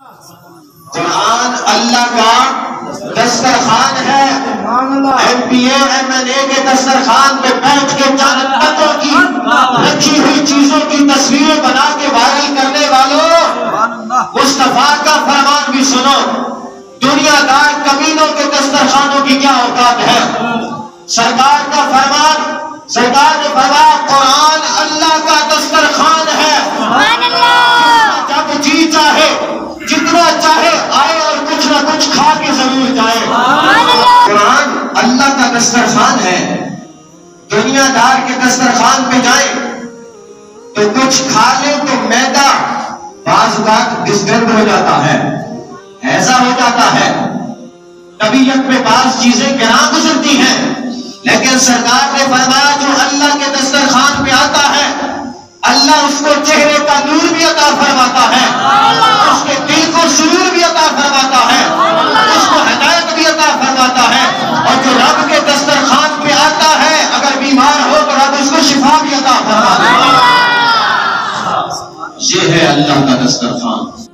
قرآن اللہ کا دسترخوان ہے. MPA کے دسترخوان پہ بیٹھ کے جنتوں کی رکھی ہوئی چیزوں کی تصویریں بنا کے وائرل کرنے والوں، مصطفیٰ کا فرمان بھی سنو. دنیا دار کمینوں کے دسترخوانوں کی کیا اوقات ہے؟ سرکار کا فرمان، سرکار نے فرمایا قرآن اللہ کا دسترخوان ہے. جب جی چاہے جتنا چاہے آئے اور کچھ نہ کچھ کھا کے ضرور جائے. قرآن اللہ کا دسترخوان ہے. دنیا دار کے دسترخوان پہ جائیں تو کچھ کھا لیں تو میدا بعض اوقات ڈسگرڈ ہو جاتا ہے، ایسا ہو جاتا ہے. طبیعت میں بعض چیزیں گراں گزرتی ہیں، لیکن سرکار نے فرمایا جو اللہ کے دسترخوان پہ آتا ہے اللہ اس کو چہرے کا نور بھی عطا فرماتا ہے، اس کے دل کو سرور بھی عطا فرماتا ہے، اس کو ہدایت بھی عطا فرماتا ہے. اور جو رب کے دسترخوان پہ آتا ہے اگر بیمار ہو تو رب اس کو شفا بھی عطا فرماتا ہے. یہ ہے اللہ کا دسترخوان.